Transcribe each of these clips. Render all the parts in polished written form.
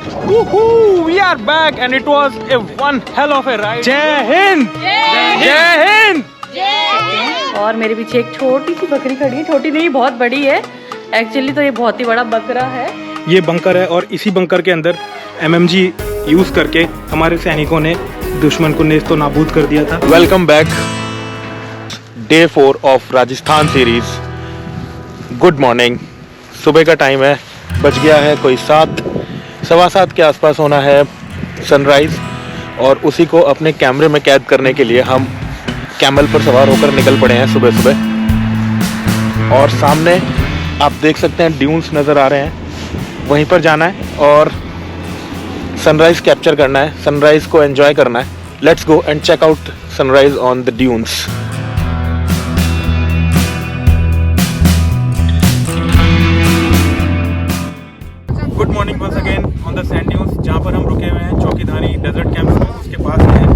We are back and it was a one hell of a ride. जय हिंद, जय हिंद। और मेरे पीछे एक छोटी सी बकरी खड़ी है, छोटी नहीं बहुत बड़ी है एक्चुअली, तो ये बहुत ही बड़ा बकरा है। ये बंकर है और इसी बंकर के अंदर MMG यूज करके हमारे सैनिकों ने दुश्मन को नेस्तो नाबूद कर दिया था। Welcome back, day 4 of Rajasthan series. Good morning, सुबह का टाइम है, बज गया है कोई 7-7:15 के आसपास होना है सनराइज़, और उसी को अपने कैमरे में कैद करने के लिए हम कैमल पर सवार होकर निकल पड़े हैं सुबह सुबह। और सामने आप देख सकते हैं ड्यून्स नज़र आ रहे हैं, वहीं पर जाना है और सनराइज़ कैप्चर करना है, सनराइज़ को एंजॉय करना है। Let's go and check out sunrise on the dunes. Good morning once again on the sand dunes, जहाँ पर हम रुके हुए हैं चौकीधारी डेजर्ट कैंप में, उसके पास हैं।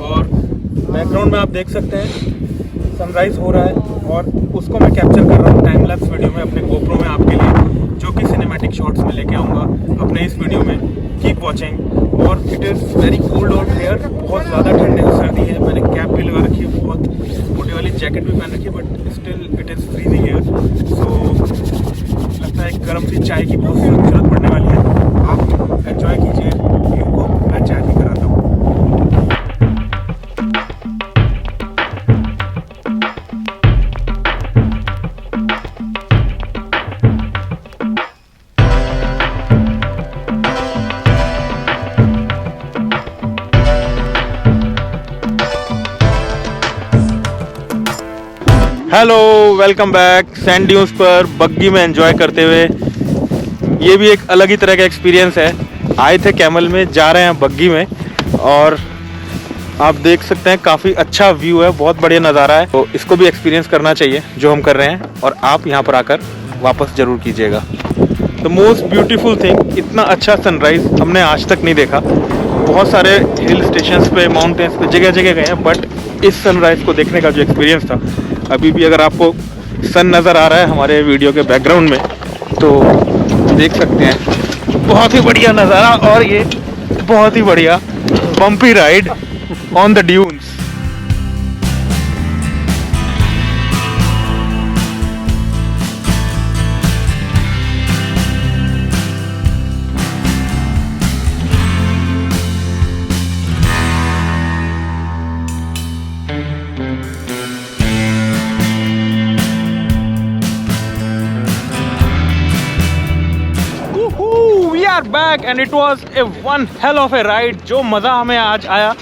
और बैकग्राउंड में आप देख सकते हैं सनराइज़ हो रहा है और उसको मैं कैप्चर कर रहा हूँ टाइम लैप्स वीडियो में अपने गोप्रो में आपके लिए, जो कि सिनेमैटिक शॉट्स में लेके आऊँगा अपने इस वीडियो में। Keep watching. और it is very cold out here, बहुत ज़्यादा ठंडी सर्दी है। मैंने कैप भी लगा रखी है, बहुत मोटी वाली जैकेट भी पहन रखी है, but still it is freezing here. So लगता है गर्म सी चाय की बहुत ज़रूरत पड़ने वाली है। आप एंजॉय कीजिए व्यू को, मैं चाय भी कराता हूँ। Hello, welcome back. Sand dunes पर बग्गी में एंजॉय करते हुए, ये भी एक अलग ही तरह का एक्सपीरियंस है। आए थे कैमल में, जा रहे हैं बग्गी में, और आप देख सकते हैं काफ़ी अच्छा व्यू है, बहुत बढ़िया नज़ारा है। तो इसको भी एक्सपीरियंस करना चाहिए जो हम कर रहे हैं, और आप यहाँ पर आकर वापस ज़रूर कीजिएगा। द मोस्ट ब्यूटीफुल थिंग, इतना अच्छा सनराइज़ हमने आज तक नहीं देखा। बहुत सारे हिल स्टेशंस पे, माउंटेन्स पे, जगह जगह गए हैं, बट इस सनराइज़ को देखने का जो एक्सपीरियंस था, अभी भी अगर आपको सन नज़र आ रहा है हमारे वीडियो के बैकग्राउंड में, तो देख सकते हैं बहुत ही बढ़िया नज़ारा। और ये बहुत ही बढ़िया bumpy ride on the dunes. Back and it was a one hell of A ride. जो मज़ा हमें आज आया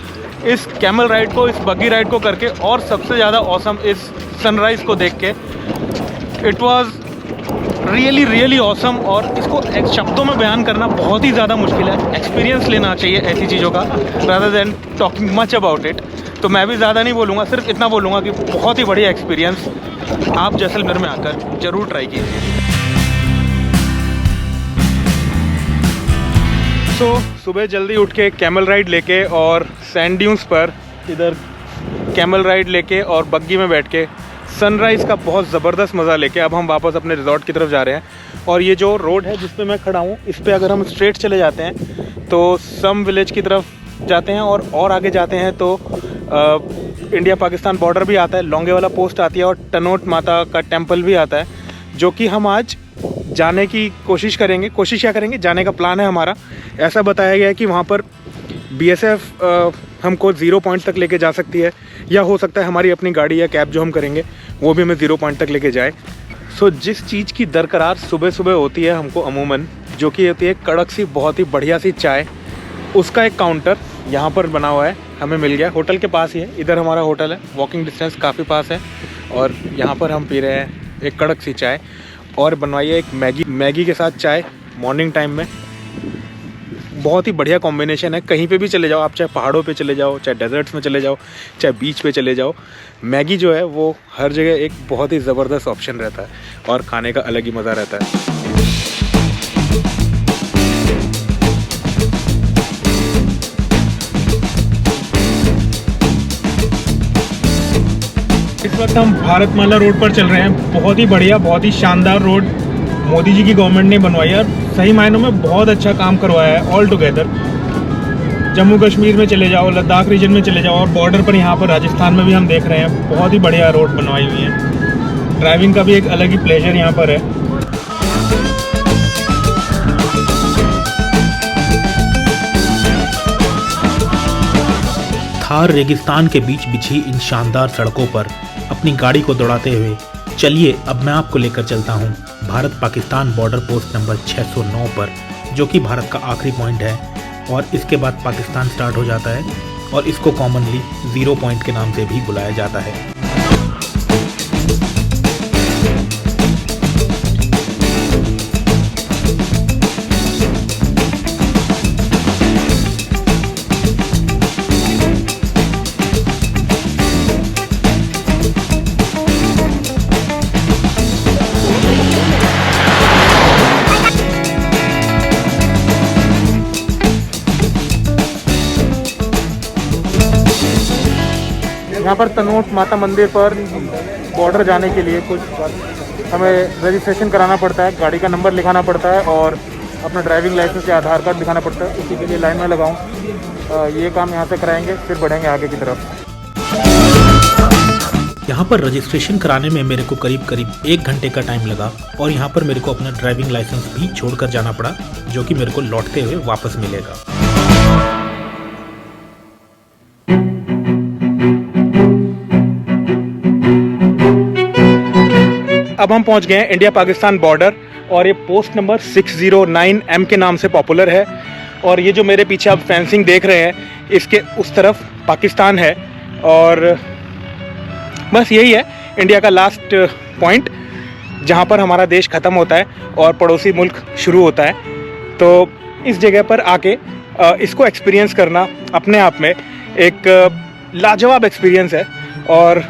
इस कैमल राइड को, इस बग्गी राइड को करके, और सबसे ज़्यादा ऑसम इस सनराइज़ को देख के। It was really really awesome, और इसको शब्दों में बयान करना बहुत ही ज़्यादा मुश्किल है। एक्सपीरियंस लेना चाहिए ऐसी चीज़ों का, rather than talking much about it. तो मैं भी ज़्यादा नहीं बोलूँगा, सिर्फ इतना बोलूँगा कि बहुत ही बढ़िया एक्सपीरियंस, आप जैसलमेर में आकर ज़रूर ट्राई कीजिए। तो सुबह जल्दी उठ के कैमल राइड लेके और सैंड ड्यून्स पर इधर कैमल राइड लेके और बग्गी में बैठ के सनराइज़ का बहुत ज़बरदस्त मज़ा लेके अब हम वापस अपने रिजॉर्ट की तरफ जा रहे हैं। और ये जो रोड है जिस पे मैं खड़ा हूँ, इस पे अगर हम स्ट्रेट चले जाते हैं तो सम विलेज की तरफ जाते हैं, और आगे जाते हैं तो इंडिया पाकिस्तान बॉर्डर भी आता है, लौंगे वाला पोस्ट आती है, और टनोट माता का टेम्पल भी आता है, जो कि हम आज जाने की कोशिश करेंगे। कोशिश क्या करेंगे, जाने का प्लान है हमारा। ऐसा बताया गया है कि वहाँ पर BSF हमको 0 पॉइंट तक लेके जा सकती है, या हो सकता है हमारी अपनी गाड़ी या कैब जो हम करेंगे वो भी हमें 0 पॉइंट तक लेके जाए। सो जिस चीज़ की दरकरार सुबह सुबह होती है हमको अमूमन, जो कि होती है कड़क सी बहुत ही बढ़िया सी चाय, उसका एक काउंटर यहाँ पर बना हुआ है, हमें मिल गया। होटल के पास ही है, इधर हमारा होटल है, वॉकिंग डिस्टेंस काफ़ी पास है। और यहाँ पर हम पी रहे हैं एक कड़क सी चाय, और बनवाइए एक मैगी के साथ चाय मॉर्निंग टाइम में। बहुत ही बढ़िया कॉम्बिनेशन है। कहीं पे भी चले जाओ आप, चाहे पहाड़ों पे चले जाओ, चाहे डेजर्ट्स में चले जाओ, चाहे बीच पे चले जाओ, मैगी जो है वो हर जगह एक बहुत ही ज़बरदस्त ऑप्शन रहता है, और खाने का अलग ही मज़ा रहता है। इस वक्त हम भारतमाला रोड पर चल रहे हैं। बहुत ही बढ़िया, बहुत ही शानदार रोड मोदी जी की गवर्नमेंट ने बनवाई है। सही मायनों में बहुत अच्छा काम करवाया है ऑल टुगेदर। जम्मू कश्मीर में चले जाओ, लद्दाख रीजन में चले जाओ और बॉर्डर पर यहाँ पर राजस्थान में भी हम देख रहे हैं बहुत ही बढ़िया रोड बनवाई हुई है। ड्राइविंग का भी एक अलग ही प्लेजर यहाँ पर है। थार रेगिस्तान के बीच बिछी इन शानदार सड़कों पर अपनी गाड़ी को दौड़ाते हुए चलिए अब मैं आपको लेकर चलता हूँ Bharat Pakistan border post number 609 पर, जो कि भारत का आखिरी पॉइंट है और इसके बाद पाकिस्तान स्टार्ट हो जाता है और इसको कॉमनली 0 पॉइंट के नाम से भी बुलाया जाता है। यहाँ पर तनोट माता मंदिर पर बॉर्डर जाने के लिए कुछ हमें रजिस्ट्रेशन कराना पड़ता है, गाड़ी का नंबर लिखाना पड़ता है और अपना ड्राइविंग लाइसेंस या आधार कार्ड दिखाना पड़ता है। उसी के लिए लाइन में लगाऊँ। ये काम यहाँ से कराएंगे, फिर बढ़ेंगे आगे की तरफ। यहाँ पर रजिस्ट्रेशन कराने में मेरे को करीब 1 घंटे का टाइम लगा और यहाँ पर मेरे को अपना ड्राइविंग लाइसेंस भी छोड़कर जाना पड़ा, जो कि मेरे को लौटते हुए वापस मिलेगा। अब हम पहुंच गए हैं इंडिया पाकिस्तान बॉर्डर और ये पोस्ट नंबर 609M के नाम से पॉपुलर है। और ये जो मेरे पीछे आप फेंसिंग देख रहे हैं, इसके उस तरफ पाकिस्तान है और बस यही है इंडिया का लास्ट पॉइंट, जहां पर हमारा देश ख़त्म होता है और पड़ोसी मुल्क शुरू होता है। तो इस जगह पर आके इसको एक्सपीरियंस करना अपने आप में एक लाजवाब एक्सपीरियंस है और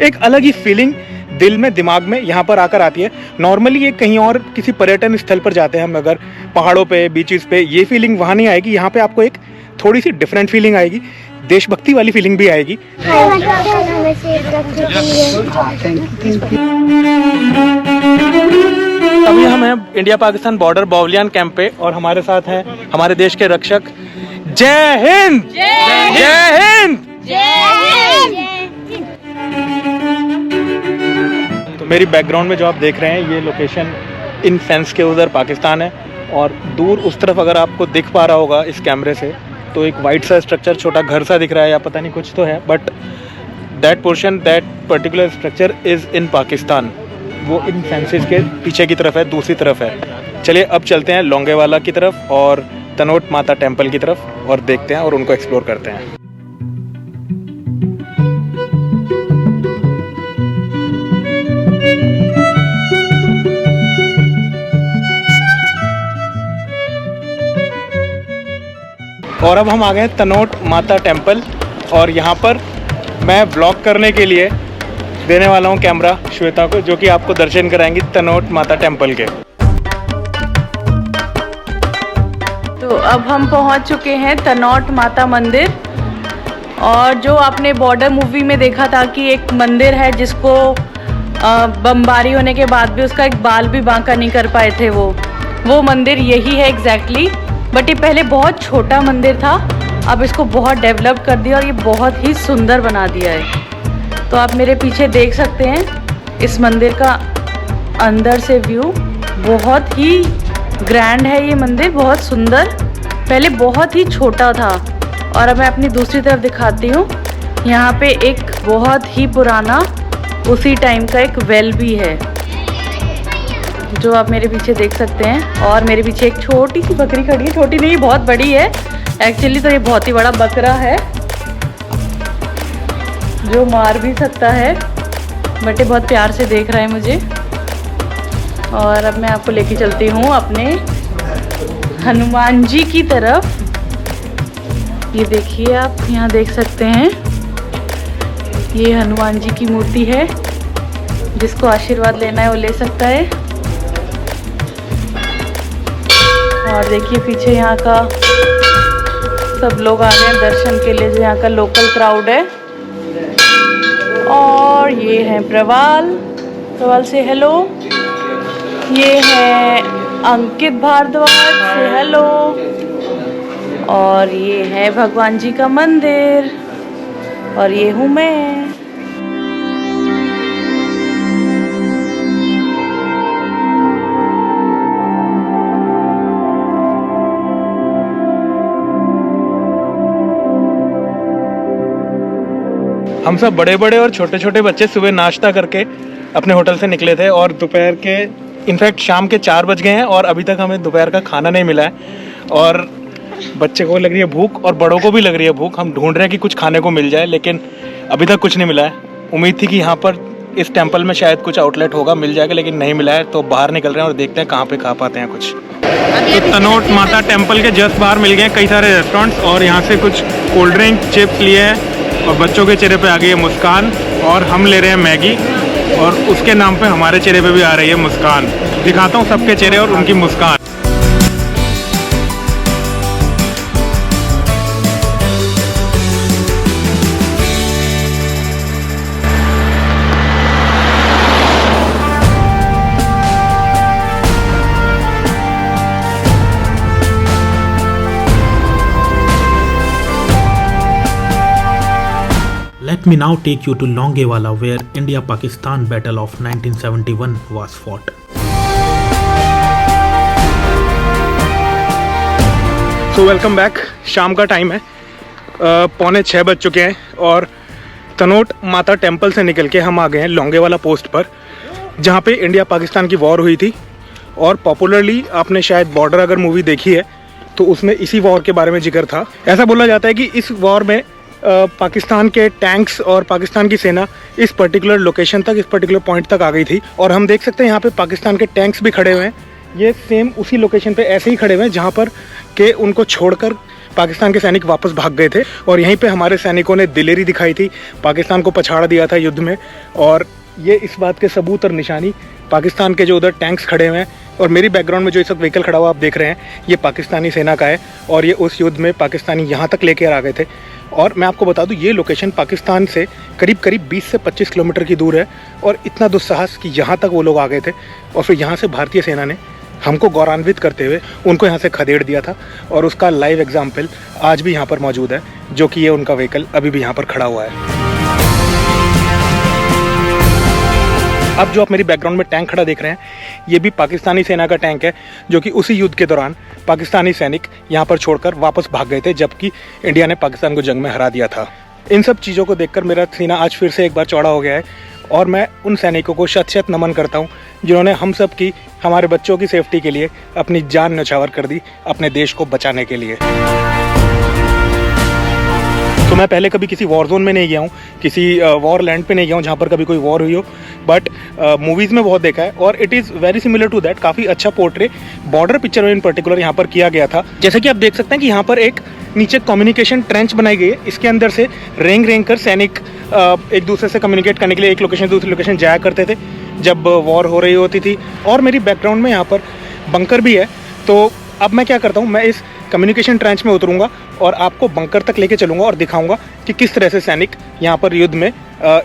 एक अलग ही फीलिंग दिल में दिमाग में यहाँ पर आकर आती है। नॉर्मली ये कहीं और किसी पर्यटन स्थल पर जाते हैं हम, अगर पहाड़ों पे, बीचेस पे, ये फीलिंग वहाँ नहीं आएगी। यहाँ पे आपको एक थोड़ी सी डिफरेंट फीलिंग आएगी, देशभक्ति वाली फीलिंग भी आएगी। अभी हम हैं इंडिया पाकिस्तान बॉर्डर बावलियान कैंप पे और हमारे साथ हैं हमारे देश के रक्षक। जय हिंद, जय हिंद, जय हिंद। तो मेरी बैकग्राउंड में जो आप देख रहे हैं, ये लोकेशन इन फेंस के उधर पाकिस्तान है और दूर उस तरफ अगर आपको दिख पा रहा होगा इस कैमरे से, तो एक वाइट सा स्ट्रक्चर, छोटा घर सा दिख रहा है या पता नहीं कुछ तो है, but that portion, that particular structure is in Pakistan. वो इन फेंसेस के पीछे की तरफ है, दूसरी तरफ है। चलिए अब चलते हैं लोंगेवाला की तरफ और तनोट माता टेम्पल की तरफ और देखते हैं और उनको एक्सप्लोर करते हैं। और अब हम आ गए तनोट माता टेम्पल और यहाँ पर मैं व्लॉग करने के लिए देने वाला हूँ कैमरा श्वेता को, जो कि आपको दर्शन कराएंगी तनोट माता टेम्पल के। तो अब हम पहुँच चुके हैं तनोट माता मंदिर। और जो आपने बॉर्डर मूवी में देखा था कि एक मंदिर है जिसको बमबारी होने के बाद भी उसका एक बाल भी बांका नहीं कर पाए थे, वो मंदिर यही है एग्जैक्टली। बट ये पहले बहुत छोटा मंदिर था, अब इसको बहुत डेवलप कर दिया और ये बहुत ही सुंदर बना दिया है। तो आप मेरे पीछे देख सकते हैं इस मंदिर का अंदर से व्यू, बहुत ही ग्रैंड है ये मंदिर, बहुत सुंदर। पहले बहुत ही छोटा था। और अब मैं अपनी दूसरी तरफ दिखाती हूँ। यहाँ पे एक बहुत ही पुराना उसी टाइम का एक वेल भी है, जो आप मेरे पीछे देख सकते हैं। और मेरे पीछे एक छोटी सी बकरी खड़ी है, छोटी नहीं बहुत बड़ी है एक्चुअली, तो ये बहुत ही बड़ा बकरा है जो मार भी सकता है, बट ये बहुत प्यार से देख रहा है मुझे। और अब मैं आपको लेके चलती हूँ अपने हनुमान जी की तरफ। ये देखिए, आप यहाँ देख सकते हैं, ये हनुमान जी की मूर्ति है, जिसको आशीर्वाद लेना है वो ले सकता है। और देखिए पीछे यहाँ का सब लोग आ गए हैं दर्शन के लिए, जो यहाँ का लोकल क्राउड है। और ये है प्रवाल से हेलो। ये है अंकित भारद्वाज से हेलो। और ये है भगवान जी का मंदिर और ये हूँ मैं। हम सब बड़े बड़े और छोटे छोटे बच्चे सुबह नाश्ता करके अपने होटल से निकले थे और दोपहर के इनफैक्ट शाम के 4 बज गए हैं और अभी तक हमें दोपहर का खाना नहीं मिला है। और बच्चे को लग रही है भूख और बड़ों को भी लग रही है भूख। हम ढूंढ रहे हैं कि कुछ खाने को मिल जाए, लेकिन अभी तक कुछ नहीं मिला है। उम्मीद थी कि यहाँ पर इस टेम्पल में शायद कुछ आउटलेट होगा, मिल जाएगा, लेकिन नहीं मिला है। तो बाहर निकल रहे हैं और देखते हैं कहाँ पे खा पाते हैं कुछ। तो तनोट माता टेम्पल के जस्ट बाहर मिल गए कई सारे रेस्टोरेंट्स और यहाँ से कुछ कोल्ड ड्रिंक चिप्स लिए हैं और बच्चों के चेहरे पे आ गई है मुस्कान। और हम ले रहे हैं मैगी और उसके नाम पे हमारे चेहरे पे भी आ रही है मुस्कान। दिखाता हूँ सबके चेहरे और उनकी मुस्कान। Let me now take you to Longewala, where India-Pakistan Battle of 1971 was fought. So welcome back. शाम का टाइम है, 5:45 बज चुके हैं और तनोट माता टेम्पल से निकल के हम आ गए हैं लोंगेवाला पोस्ट पर, जहाँ पे इंडिया पाकिस्तान की वॉर हुई थी। और पॉपुलरली आपने शायद बॉर्डर अगर मूवी देखी है तो उसमें इसी वॉर के बारे में जिक्र था। ऐसा बोला जाता है कि इस वॉर में पाकिस्तान के टैंक्स और पाकिस्तान की सेना इस पर्टिकुलर लोकेशन तक, इस पर्टिकुलर पॉइंट तक आ गई थी। और हम देख सकते हैं यहाँ पे पाकिस्तान के टैंक्स भी खड़े हुए हैं। ये सेम उसी लोकेशन पे ऐसे ही खड़े हुए हैं जहाँ पर के उनको छोड़कर पाकिस्तान के सैनिक वापस भाग गए थे। और यहीं पे हमारे सैनिकों ने दिलेरी दिखाई थी, पाकिस्तान को पछाड़ दिया था युद्ध में। और ये इस बात के सबूत और निशानी पाकिस्तान के जो उधर टैंक्स खड़े हुए हैं और मेरी बैकग्राउंड में जो इस वक्त व्हीकल खड़ा हुआ आप देख रहे हैं, ये पाकिस्तानी सेना का है। और ये उस युद्ध में पाकिस्तानी यहाँ तक लेकर आ गए थे। और मैं आपको बता दूं, ये लोकेशन पाकिस्तान से करीब 20 से 25 किलोमीटर की दूर है। और इतना दुस्साहस कि यहाँ तक वो लोग आ गए थे और फिर यहाँ से भारतीय सेना ने हमको गौरवान्वित करते हुए उनको यहाँ से खदेड़ दिया था। और उसका लाइव एग्जाम्पल आज भी यहाँ पर मौजूद है, जो कि ये उनका व्हीकल अभी भी यहाँ पर खड़ा हुआ है। अब जो आप मेरी बैकग्राउंड में टैंक खड़ा देख रहे हैं, ये भी पाकिस्तानी सेना का टैंक है, जो कि उसी युद्ध के दौरान पाकिस्तानी सैनिक यहाँ पर छोड़कर वापस भाग गए थे, जबकि इंडिया ने पाकिस्तान को जंग में हरा दिया था। इन सब चीज़ों को देखकर मेरा सीना आज फिर से एक बार चौड़ा हो गया है और मैं उन सैनिकों को शत-शत नमन करता हूँ जिन्होंने हम सब की, हमारे बच्चों की सेफ्टी के लिए अपनी जान न्यौछावर कर दी, अपने देश को बचाने के लिए। तो मैं पहले कभी किसी वॉर जोन में नहीं गया हूँ, किसी वॉर लैंड पे नहीं गया हूँ जहाँ पर कभी कोई वॉर हुई हो, बट मूवीज़ में बहुत देखा है और it is very similar to that. काफ़ी अच्छा पोर्ट्रे बॉर्डर पिक्चर में इन पर्टिकुलर यहाँ पर किया गया था। जैसे कि आप देख सकते हैं कि यहाँ पर एक नीचे कम्युनिकेशन ट्रेंच बनाई गई है। इसके अंदर से रेंग कर सैनिक एक दूसरे से कम्युनिकेट करने के लिए एक लोकेशन से दूसरी लोकेशन जाया करते थे जब वॉर हो रही होती थी। और मेरी बैकग्राउंड में यहाँ पर बंकर भी है। तो अब मैं क्या करता हूँ, मैं इस कम्युनिकेशन ट्रेंच में उतरूँगा और आपको बंकर तक लेके चलूँगा और दिखाऊँगा कि किस तरह से सैनिक यहाँ पर युद्ध में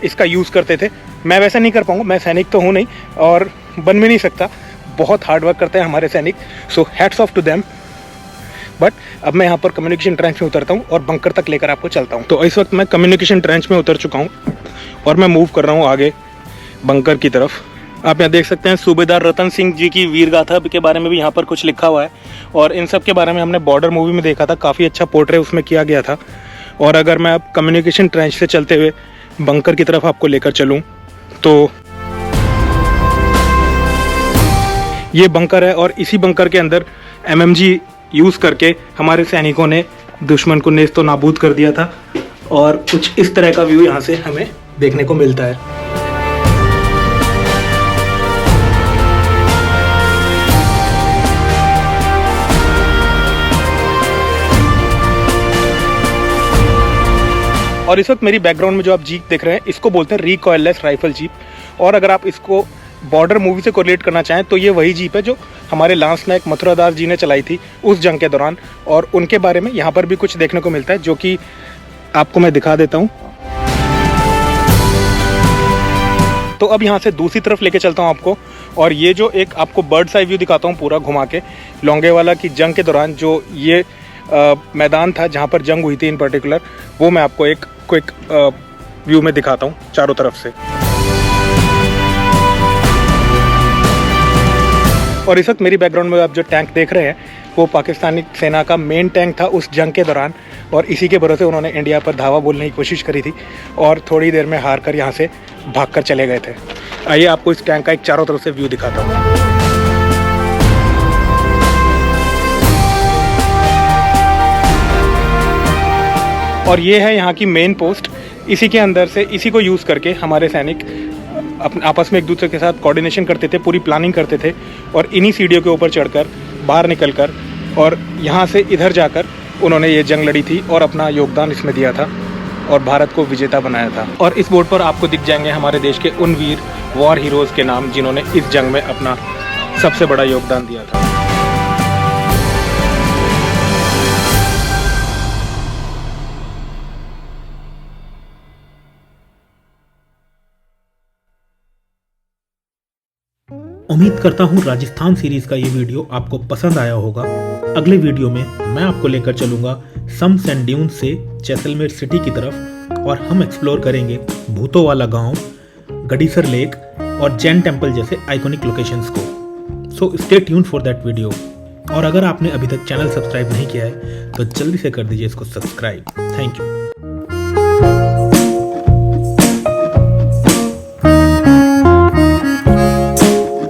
इसका यूज़ करते थे। मैं वैसा नहीं कर पाऊँगा, मैं सैनिक तो हूँ नहीं और बन भी नहीं सकता। बहुत हार्ड वर्क करते हैं हमारे सैनिक, so hats off to them. But अब मैं यहाँ पर कम्युनिकेशन ट्रेंच में उतरता हूँ और बंकर तक लेकर आपको चलता हूँ। तो इस वक्त मैं कम्युनिकेशन ट्रेंच में उतर चुका हूँ और मैं मूव कर रहा हूँ आगे बंकर की तरफ। आप यहाँ देख सकते हैं सूबेदार रतन सिंह जी की वीर गाथा के बारे में भी यहाँ पर कुछ लिखा हुआ है। और इन सब के बारे में हमने बॉर्डर मूवी में देखा था, काफ़ी अच्छा पोर्ट्रे उसमें किया गया था। और अगर मैं अब कम्युनिकेशन ट्रेंच से चलते हुए बंकर की तरफ आपको लेकर चलूँ तो ये बंकर है और इसी बंकर के अंदर MMG यूज़ करके हमारे सैनिकों ने दुश्मन को नेस्तो नाबूद कर दिया था। और कुछ इस तरह का व्यू यहाँ से हमें देखने को मिलता है। और इस वक्त मेरी बैकग्राउंड में जो आप जीप देख रहे हैं, इसको बोलते हैं रिकॉइललेस राइफल जीप। और अगर आप इसको बॉर्डर मूवी से कोरिलेट करना चाहें तो ये वही जीप है जो हमारे लांस नायक मथुरादास जी ने चलाई थी उस जंग के दौरान। और उनके बारे में यहाँ पर भी कुछ देखने को मिलता है, जो कि आपको मैं दिखा देता हूँ। तो अब यहाँ से दूसरी तरफ लेके चलता हूँ आपको और ये जो एक आपको बर्ड्स आई व्यू दिखाता हूँ पूरा घुमा के, लोंगेवाला की जंग के दौरान जो ये मैदान था जहाँ पर जंग हुई थी इन पर्टिकुलर, वो मैं आपको एक क्विक व्यू में दिखाता हूँ चारों तरफ से। और इस वक्त मेरी बैकग्राउंड में आप जो टैंक देख रहे हैं वो पाकिस्तानी सेना का मेन टैंक था उस जंग के दौरान, और इसी के भरोसे उन्होंने इंडिया पर धावा बोलने की कोशिश करी थी और थोड़ी देर में हार कर यहाँ से भाग कर चले गए थे। आइए आपको इस टैंक का एक चारों तरफ से व्यू दिखाता हूँ। और ये है यहाँ की मेन पोस्ट। इसी के अंदर से इसी को यूज़ करके हमारे सैनिक अपने आपस में एक दूसरे के साथ कोऑर्डिनेशन करते थे, पूरी प्लानिंग करते थे, और इन्हीं सीढ़ियों के ऊपर चढ़कर बाहर निकलकर और यहाँ से इधर जाकर उन्होंने ये जंग लड़ी थी और अपना योगदान इसमें दिया था और भारत को विजेता बनाया था। और इस बोर्ड पर आपको दिख जाएंगे हमारे देश के उन वीर वॉर हीरोज़ के नाम जिन्होंने इस जंग में अपना सबसे बड़ा योगदान दिया था। उम्मीद करता हूँ राजस्थान सीरीज का ये वीडियो आपको पसंद आया होगा। अगले वीडियो में मैं आपको लेकर चलूंगा सम सैंड ड्यून से जैसलमेर सिटी की तरफ, और हम एक्सप्लोर करेंगे भूतों वाला गांव, गडीसर लेक और जैन टेम्पल जैसे आइकॉनिक लोकेशंस को। So stay tune for that video. और अगर आपने अभी तक चैनल सब्सक्राइब नहीं किया है तो जल्दी से कर दीजिए इसको सब्सक्राइब। Thank you.